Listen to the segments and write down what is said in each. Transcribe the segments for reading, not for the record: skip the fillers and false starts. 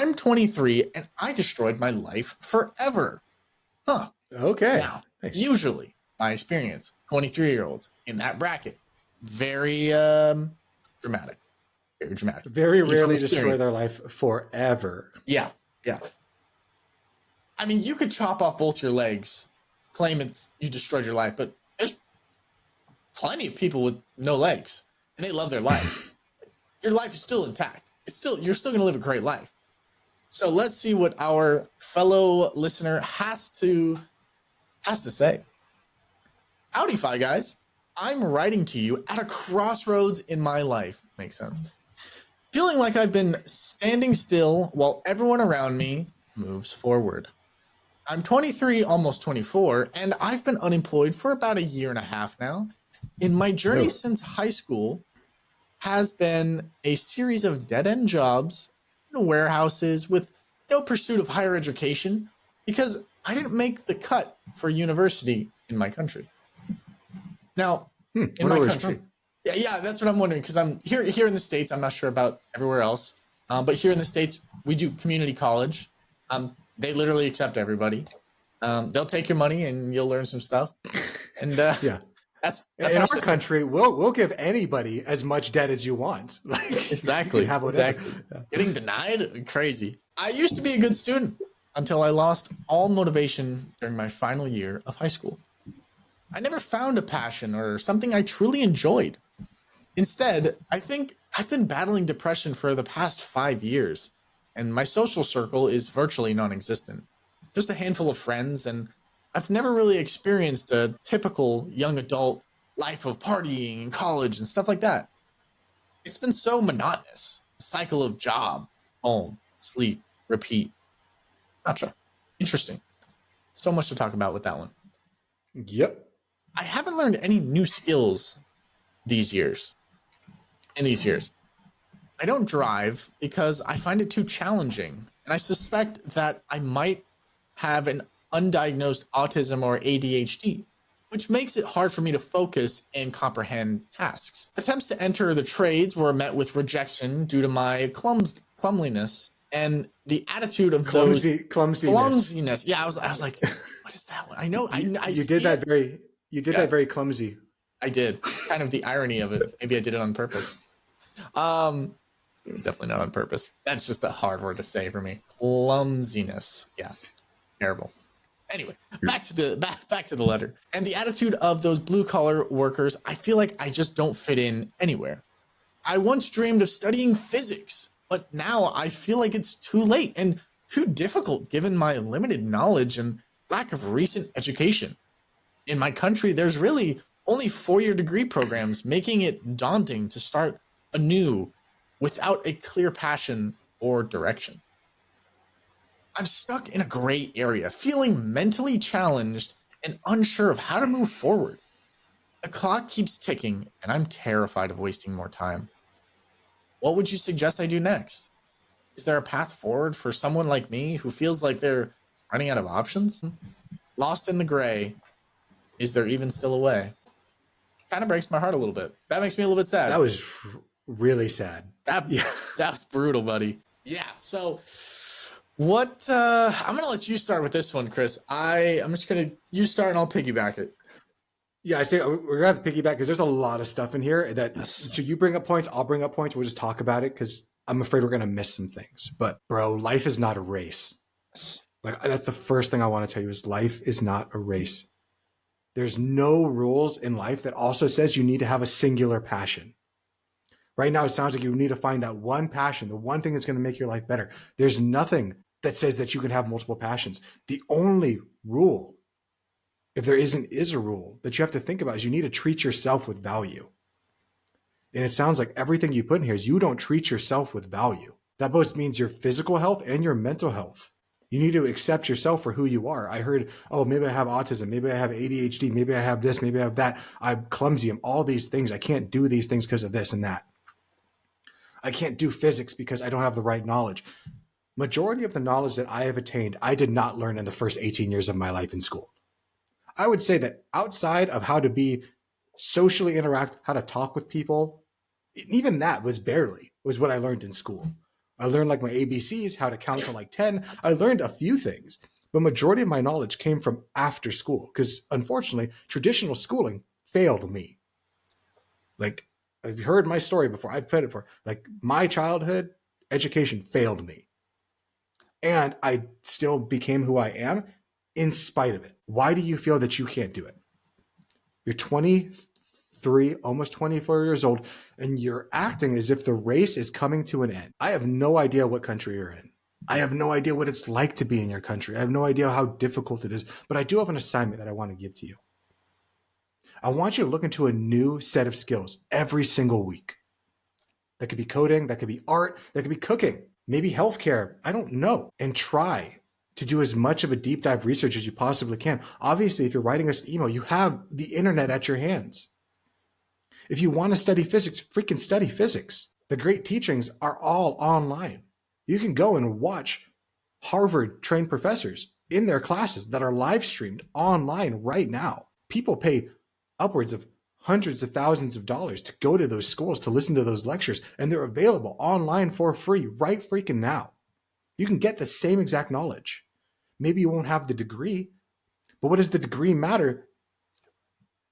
I'm 23 and I destroyed my life forever. Huh. Okay. Now, Nice. usually, my experience, 23-year-olds in that bracket, very dramatic. Very dramatic. Very rarely destroy experience. their life forever. Yeah. I mean, you could chop off both your legs, claim you destroyed your life, but there's plenty of people with no legs, and they love their life. Your life is still intact. You're still going to live a great life. So let's see what our fellow listener has to say. Howdy, Fi Guys. I'm writing to you at a crossroads in my life. Makes sense. Feeling like I've been standing still while everyone around me moves forward. I'm 23, almost 24, and I've been unemployed for about a year and a half now. In my journey since high school has been a series of dead-end jobs in warehouses with no pursuit of higher education because I didn't make the cut for university in my country. Now, in my country, yeah, that's what I'm wondering because I'm here in the States. I'm not sure about everywhere else, but here in the States, we do community college. They literally accept everybody. They'll take your money and you'll learn some stuff. And yeah, that's in our country. We'll give anybody as much debt as you want. Like, exactly. You can have whatever. Exactly. Yeah. Getting denied, crazy. I used to be a good student until I lost all motivation during my final year of high school. I never found a passion or something I truly enjoyed. Instead, I think I've been battling depression for the past 5 years, and my social circle is virtually non-existent. Just a handful of friends, and I've never really experienced a typical young adult life of partying and college and stuff like that. It's been so monotonous. A cycle of job, home, sleep, repeat. Gotcha. Interesting. So much to talk about with that one. Yep. I haven't learned any new skills in these years. I don't drive because I find it too challenging, and I suspect that I might have an undiagnosed autism or ADHD, which makes it hard for me to focus and comprehend tasks. Attempts to enter the trades were met with rejection due to my clumsiness and the attitude of clumsiness. Yeah, I was like, what is that one? I know. You did that very clumsy. I did. Kind of the irony of it. Maybe I did it on purpose. It's definitely not on purpose. That's just a hard word to say for me. Clumsiness. Yes. Terrible. Anyway, back to the letter. And the attitude of those blue collar workers, I feel like I just don't fit in anywhere. I once dreamed of studying physics, but now I feel like it's too late and too difficult given my limited knowledge and lack of recent education. In my country, there's really only 4-year degree programs, making it daunting to start anew without a clear passion or direction. I'm stuck in a gray area, feeling mentally challenged and unsure of how to move forward. The clock keeps ticking, and I'm terrified of wasting more time. What would you suggest I do next? Is there a path forward for someone like me who feels like they're running out of options? Lost in the gray, is there even still a way? Kind of breaks my heart a little bit. That makes me a little bit sad. That was really sad. That's brutal, buddy. Yeah. So what, I'm going to let you start with this one, Chris. I'm just going to, you start and I'll piggyback it. Yeah, I say we're going to have to piggyback because there's a lot of stuff in here that, so you bring up points, I'll bring up points. We'll just talk about it because I'm afraid we're going to miss some things. But bro, life is not a race. Like, that's the first thing I want to tell you is life is not a race. There's no rules in life that also says you need to have a singular passion. Right now, it sounds like you need to find that one passion, the one thing that's going to make your life better. There's nothing that says that you can have multiple passions. The only rule, if there is a rule that you have to think about, is you need to treat yourself with value. And it sounds like everything you put in here is you don't treat yourself with value. That both means your physical health and your mental health. You need to accept yourself for who you are. I heard, oh, maybe I have autism. Maybe I have ADHD. Maybe I have this. Maybe I have that. I'm clumsy. I'm all these things. I can't do these things because of this and that. I can't do physics because I don't have the right knowledge. Majority of the knowledge that I have attained, I did not learn in the first 18 years of my life in school. I would say that outside of how to be socially interact, how to talk with people, even that was what I learned in school. I learned like my ABCs, how to count to like 10. I learned a few things, but majority of my knowledge came from after school because unfortunately, traditional schooling failed me. Like, I've heard my story before. I've put it before. Like, my childhood education failed me. And I still became who I am in spite of it. Why do you feel that you can't do it? You're 23, almost 24 years old, and you're acting as if the race is coming to an end. I have no idea what country you're in. I have no idea what it's like to be in your country. I have no idea how difficult it is, but I do have an assignment that I want to give to you. I want you to look into a new set of skills every single week. That could be coding, that could be art, that could be cooking, maybe healthcare. I don't know. And try to do as much of a deep dive research as you possibly can. Obviously, if you're writing us an email, you have the internet at your hands. If you want to study physics, freaking study physics. The great teachings are all online. You can go and watch Harvard trained professors in their classes that are live streamed online right now. People pay upwards of hundreds of thousands of dollars to go to those schools to listen to those lectures, and they're available online for free right freaking now. You can get the same exact knowledge. Maybe you won't have the degree, but what does the degree matter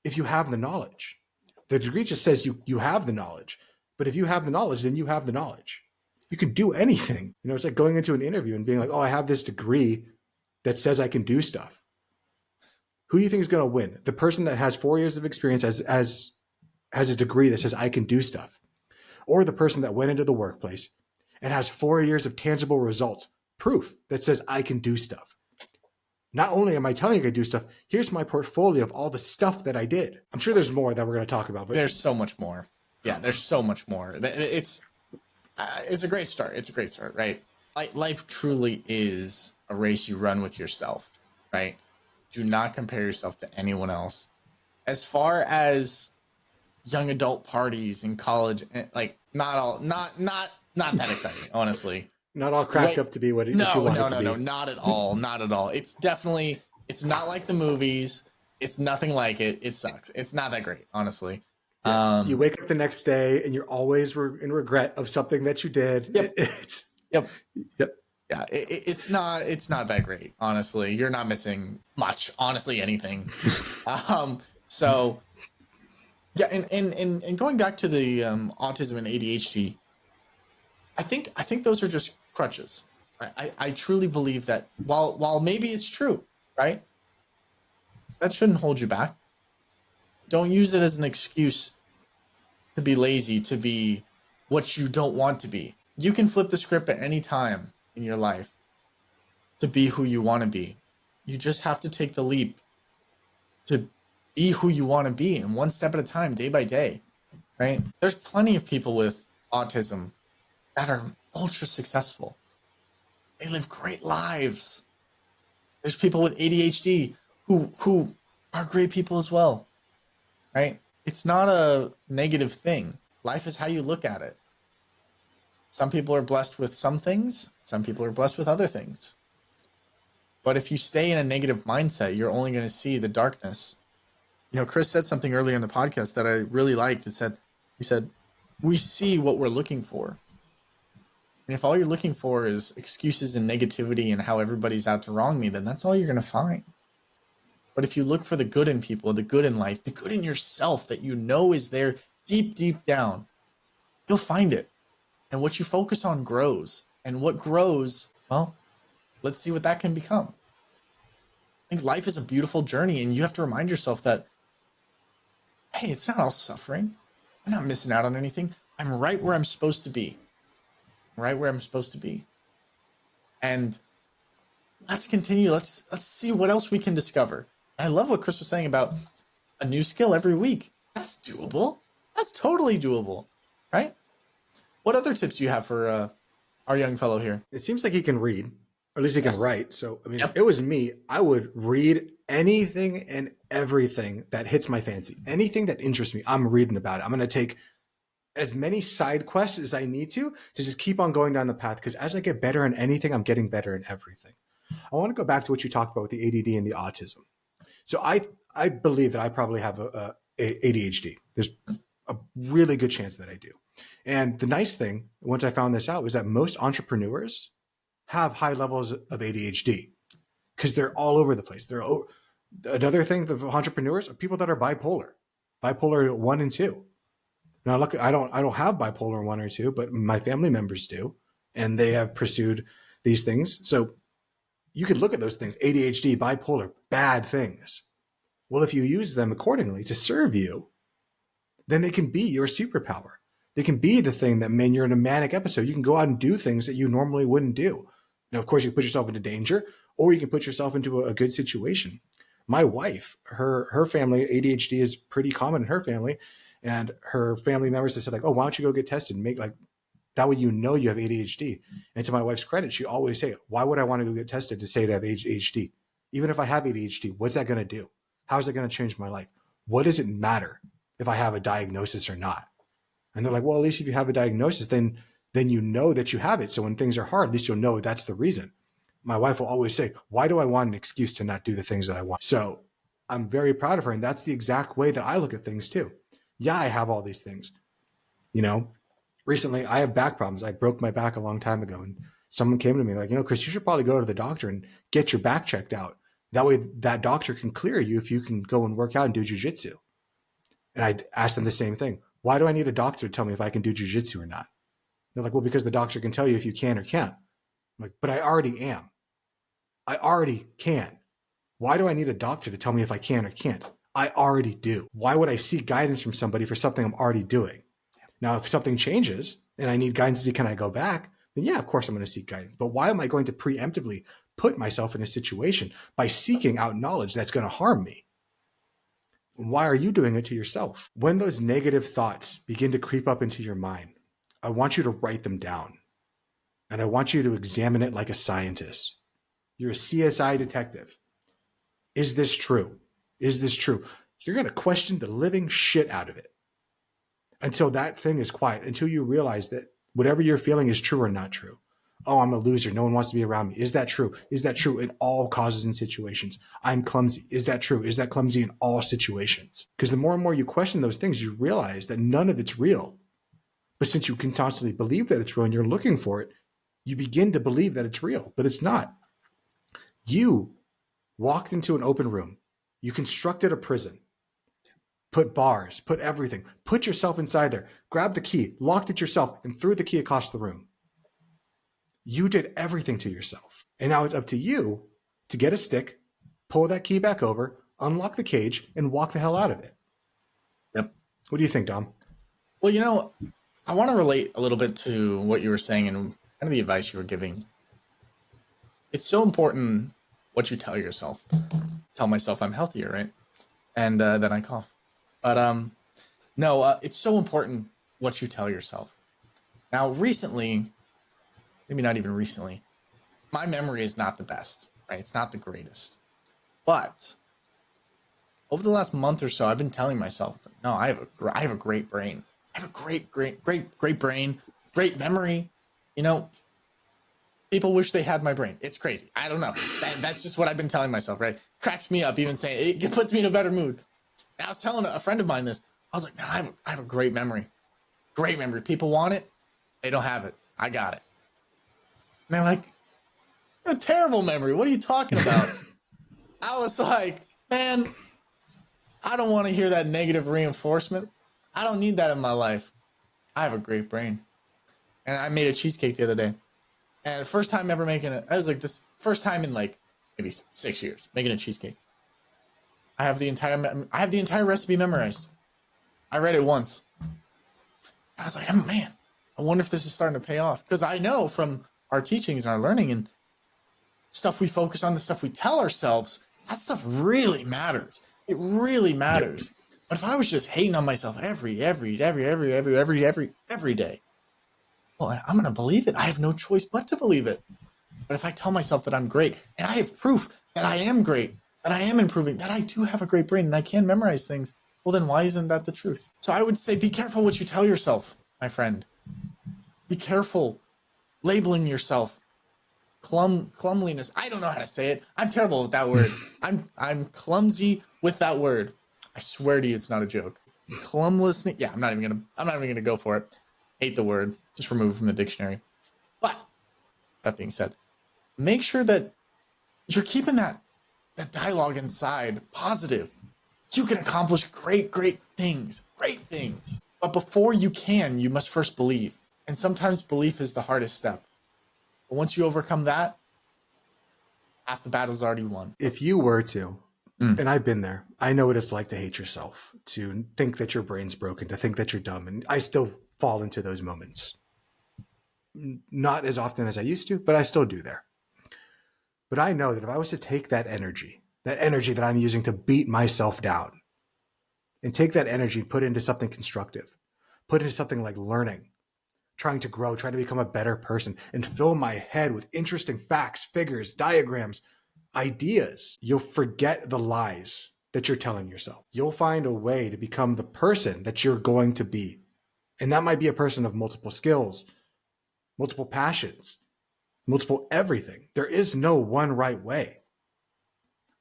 if you have the knowledge? The degree just says you have the knowledge, but if you have the knowledge, then you have the knowledge. You can do anything. You know, it's like going into an interview and being like, oh, I have this degree that says I can do stuff. Who do you think is going to win? The person that has 4 years of experience as has a degree that says I can do stuff, or the person that went into the workplace and has 4 years of tangible results, proof that says I can do stuff. Not only am I telling you I can do stuff, here's my portfolio of all the stuff that I did. I'm sure there's more that we're going to talk about, but There's so much more. Yeah, there's so much more. It's a great start. It's a great start, right? Life truly is a race you run with yourself, right? Do not compare yourself to anyone else. As far as young adult parties in college, like not that exciting, honestly. not all cracked up to be what you want it to be. No, not at all, not at all. It's not like the movies. It's nothing like it. It sucks. It's not that great, honestly. Yeah. You wake up the next day and you're always in regret of something that you did. Yep. Yep. Yeah, it's not that great, honestly. You're not missing much, honestly, anything. So yeah, and going back to the autism and ADHD, I think those are just crutches. I truly believe that while maybe it's true, right? That shouldn't hold you back. Don't use it as an excuse to be lazy, to be what you don't want to be. You can flip the script at any time in your life to be who you want to be. You just have to take the leap to be who you want to be, and one step at a time, day by day, right? There's plenty of people with autism that are ultra successful. They live great lives. There's people with ADHD who are great people as well, right? It's not a negative thing. Life is how you look at it. Some people are blessed with some things. Some people are blessed with other things. But if you stay in a negative mindset, you're only going to see the darkness. You know, Chris said something earlier in the podcast that I really liked. He said, we see what we're looking for. And if all you're looking for is excuses and negativity and how everybody's out to wrong me, then that's all you're going to find. But if you look for the good in people, the good in life, the good in yourself that you know is there deep, deep down, you'll find it. And what you focus on grows. And what grows, well, let's see what that can become. I think life is a beautiful journey, and you have to remind yourself that, hey, it's not all suffering. I'm not missing out on anything. I'm right where I'm supposed to be. Right where I'm supposed to be. And let's continue. Let's see what else we can discover. I love what Chris was saying about a new skill every week. That's doable. That's totally doable, right? What other tips do you have for our young fellow here? It seems like he can read, or at least he can write. So, I mean, Yep. if it was me, I would read anything and everything that hits my fancy. Anything that interests me, I'm reading about it. I'm going to take as many side quests as I need to just keep on going down the path. Because as I get better in anything, I'm getting better in everything. I want to go back to what you talked about with the ADD and the autism. So I believe that I probably have a ADHD. There's a really good chance that I do. And the nice thing, once I found this out, was that most entrepreneurs have high levels of ADHD because they're all over the place. Another thing, the entrepreneurs are people that are bipolar 1 and 2. Now, look, I don't have bipolar 1 or 2, but my family members do, and they have pursued these things. So you could look at those things, ADHD, bipolar, bad things. Well, if you use them accordingly to serve you, then they can be your superpower. They can be the thing that, when you're in a manic episode, you can go out and do things that you normally wouldn't do. Now, of course, you can put yourself into danger, or you can put yourself into a good situation. My wife, her family, ADHD is pretty common in her family, and her family members have said, like, oh, why don't you go get tested and make like that way you know you have ADHD. And to my wife's credit, she always say, why would I want to go get tested to say to have ADHD? Even if I have ADHD, what's that going to do? How is it going to change my life? What does it matter if I have a diagnosis or not? And they're like, well, at least if you have a diagnosis, then you know that you have it. So when things are hard, at least you'll know that's the reason. My wife will always say, why do I want an excuse to not do the things that I want? So I'm very proud of her. And that's the exact way that I look at things too. Yeah, I have all these things. You know, recently I have back problems. I broke my back a long time ago. And someone came to me like, Chris, you should probably go to the doctor and get your back checked out. That way that doctor can clear you if you can go and work out and do jujitsu. And I asked them the same thing. Why do I need a doctor to tell me if I can do jujitsu or not? They're like, well, because the doctor can tell you if you can or can't. I'm like, but I already am. I already can. Why do I need a doctor to tell me if I can or can't? I already do. Why would I seek guidance from somebody for something I'm already doing? Now, if something changes and I need guidance to see, can I go back? Then yeah, of course I'm going to seek guidance. But why am I going to preemptively put myself in a situation by seeking out knowledge that's going to harm me? Why are you doing it to yourself? When those negative thoughts begin to creep up into your mind, I want you to write them down. And I want you to examine it like a scientist. You're a CSI detective. Is this true? Is this true? You're going to question the living shit out of it until that thing is quiet, until you realize that whatever you're feeling is true or not true. Oh, I'm a loser. No one wants to be around me. Is that true? Is that true in all causes and situations? I'm clumsy. Is that true? Is that clumsy in all situations? Because the more and more you question those things, you realize that none of it's real. But since you can constantly believe that it's real and you're looking for it, you begin to believe that it's real, but it's not. You walked into an open room. You constructed a prison, put bars, put everything, put yourself inside there, grabbed the key, locked it yourself, and threw the key across the room. You did everything to yourself. And now it's up to you to get a stick, pull that key back over, unlock the cage, and walk the hell out of it. Yep. What do you think, Dom? Well, I want to relate a little bit to what you were saying and kind of the advice you were giving. It's so important what you tell yourself. Tell myself I'm healthier, right? And then I cough. But no, it's so important what you tell yourself. Now, recently, maybe not even recently, my memory is not the best, right? It's not the greatest. But over the last month or so, I've been telling myself, no, I have a great brain. I have a great brain, great memory. People wish they had my brain. It's crazy. I don't know. That's just what I've been telling myself, right? Cracks me up even saying it puts me in a better mood. And I was telling a friend of mine this. I was like, man, I have a great memory. Great memory. People want it. They don't have it. I got it. And they're like, a terrible memory. What are you talking about? I was like, man, I don't want to hear that negative reinforcement. I don't need that in my life. I have a great brain. And I made a cheesecake the other day. And first time ever making it. I was like, this first time in like maybe 6 years making a cheesecake. I have the entire recipe memorized. I read it once. I was like, oh, man, I wonder if this is starting to pay off. Because I know from our teachings and our learning and stuff we focus on, the stuff we tell ourselves, that stuff really matters. It really matters. But if I was just hating on myself every day, well, I'm going to believe it. I have no choice but to believe it. But if I tell myself that I'm great, and I have proof that I am great, that I am improving, that I do have a great brain and I can memorize things, well, then why isn't that the truth? So I would say be careful what you tell yourself, my friend. Be careful labeling yourself. Clumliness. I don't know how to say it. I'm terrible with that word. I'm clumsy with that word. I swear to you, it's not a joke. Clumlessness. Yeah, I'm not even gonna go for it. Hate the word. Just remove it from the dictionary. But that being said, make sure that you're keeping that dialogue inside positive. You can accomplish great things. Great things. But before you can, you must first believe. And sometimes belief is the hardest step. But once you overcome that, half the battle's already won. If you were to, and I've been there, I know what it's like to hate yourself, to think that your brain's broken, to think that you're dumb. And I still fall into those moments. Not as often as I used to, but I still do there. But I know that if I was to take that energy that I'm using to beat myself down, and take that energy and put it into something constructive, put it into something like learning, trying to grow, trying to become a better person, and fill my head with interesting facts, figures, diagrams, ideas, you'll forget the lies that you're telling yourself. You'll find a way to become the person that you're going to be. And that might be a person of multiple skills, multiple passions, multiple everything. There is no one right way.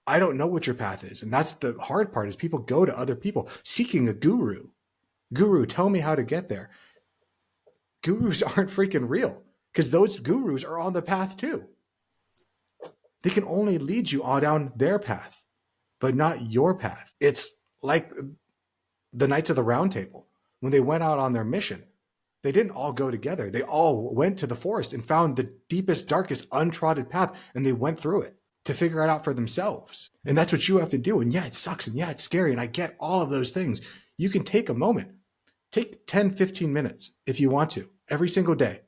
I don't know what your path is. And that's the hard part, is people go to other people seeking a guru. Guru, tell me how to get there. Gurus aren't freaking real, because those gurus are on the path too. They can only lead you on down their path, but not your path. It's like the Knights of the Round Table. When they went out on their mission, they didn't all go together. They all went to the forest and found the deepest, darkest, untrodden path, and they went through it to figure it out for themselves. And that's what you have to do. And yeah, it sucks. And yeah, it's scary. And I get all of those things. You can take a moment, take 10, 15 minutes if you want to, every single day.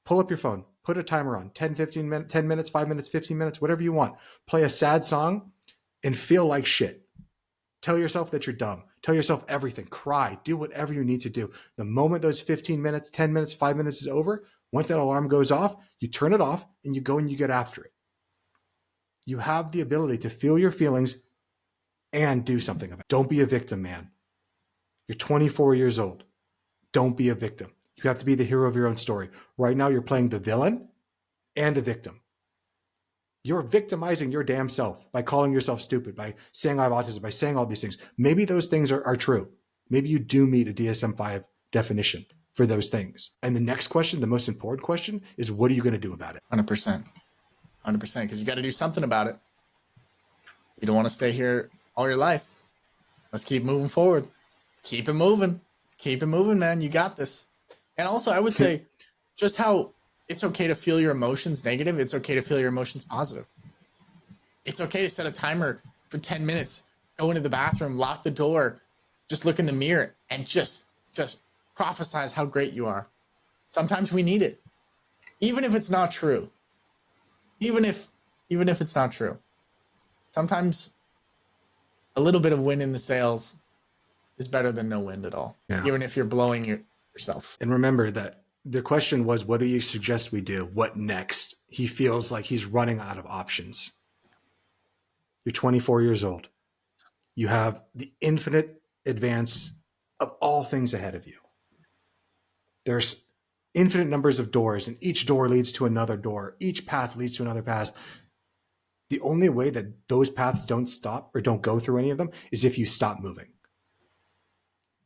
Pull up your phone, put a timer on, 10, 15 minutes, 10 minutes, 5 minutes, 15 minutes, whatever you want. Play a sad song and feel like shit. Tell yourself that you're dumb. Tell yourself everything. Cry. Do whatever you need to do. The moment those 15 minutes, 10 minutes, 5 minutes is over, once that alarm goes off, you turn it off and you go and you get after it. You have the ability to feel your feelings and do something about it. Don't be a victim, man. You're 24 years old. Don't be a victim. You have to be the hero of your own story. Right now, you're playing the villain and the victim. You're victimizing your damn self by calling yourself stupid, by saying I have autism, by saying all these things. Maybe those things are true. Maybe you do meet a DSM-5 definition for those things. And the next question, the most important question, is what are you going to do about it? 100%. 100%, because you got to do something about it. You don't want to stay here all your life. Let's keep moving forward. Keep it moving. Keep it moving, man. You got this. And also, I would say just how it's okay to feel your emotions negative. It's okay to feel your emotions positive. It's okay to set a timer for 10 minutes, go into the bathroom, lock the door, just look in the mirror and just prophesize how great you are. Sometimes we need it. Even if it's not true. Even if it's not true. Sometimes a little bit of wind in the sails is better than no wind at all. Yeah. Even if you're blowing yourself. And remember that the question was, what do you suggest we do? What next? He feels like he's running out of options. You're 24 years old. You have the infinite advance of all things ahead of you. There's infinite numbers of doors, and each door leads to another door. Each path leads to another path. The only way that those paths don't stop or don't go through any of them is if you stop moving.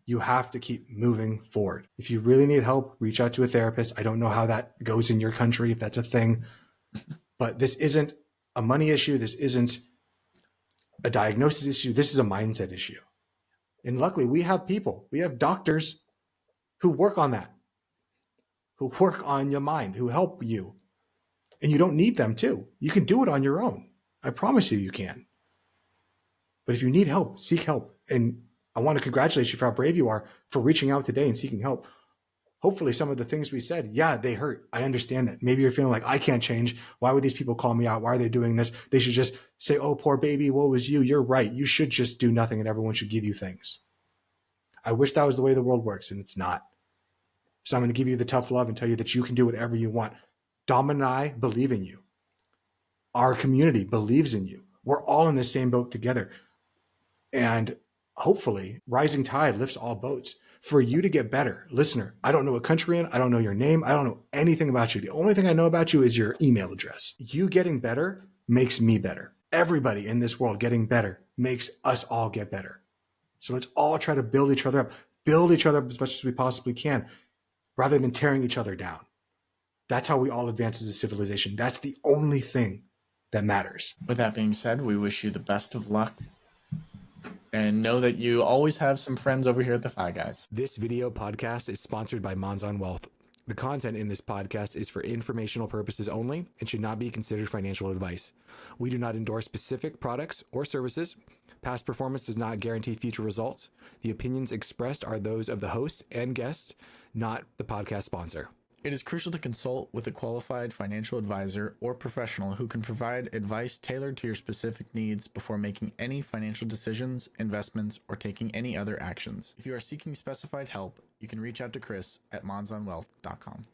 You have to keep moving forward. If you really need help, reach out to a therapist. I don't know how that goes in your country, if that's a thing, but this isn't a money issue. This isn't a diagnosis issue. This is a mindset issue. And luckily we have doctors who work on that, who work on your mind, who help you. And you don't need them to. You can do it on your own. I promise you can. But if you need help, seek help. And I want to congratulate you for how brave you are for reaching out today and seeking help. Hopefully some of the things we said, yeah, they hurt. I understand that. Maybe you're feeling like, I can't change. Why would these people call me out? Why are they doing this? They should just say, oh, poor baby, woe is you. You're right. You should just do nothing and everyone should give you things. I wish that was the way the world works, and it's not. So I'm going to give you the tough love and tell you that you can do whatever you want. Dom and I believe in you. Our community believes in you. We're all in the same boat together. And hopefully, rising tide lifts all boats. For you to get better, listener, I don't know what country you're in. I don't know your name. I don't know anything about you. The only thing I know about you is your email address. You getting better makes me better. Everybody in this world getting better makes us all get better. So let's all try to build each other up as much as we possibly can, rather than tearing each other down. That's how we all advance as a civilization. That's the only thing that matters. With that being said, we wish you the best of luck. And know that you always have some friends over here at the Fi Guys. This video podcast is sponsored by Monzon Wealth. The content in this podcast is for informational purposes only and should not be considered financial advice. We do not endorse specific products or services. Past performance does not guarantee future results. The opinions expressed are those of the hosts and guests, not the podcast sponsor. It is crucial to consult with a qualified financial advisor or professional who can provide advice tailored to your specific needs before making any financial decisions, investments, or taking any other actions. If you are seeking specified help, you can reach out to Chris at monzonwealth.com.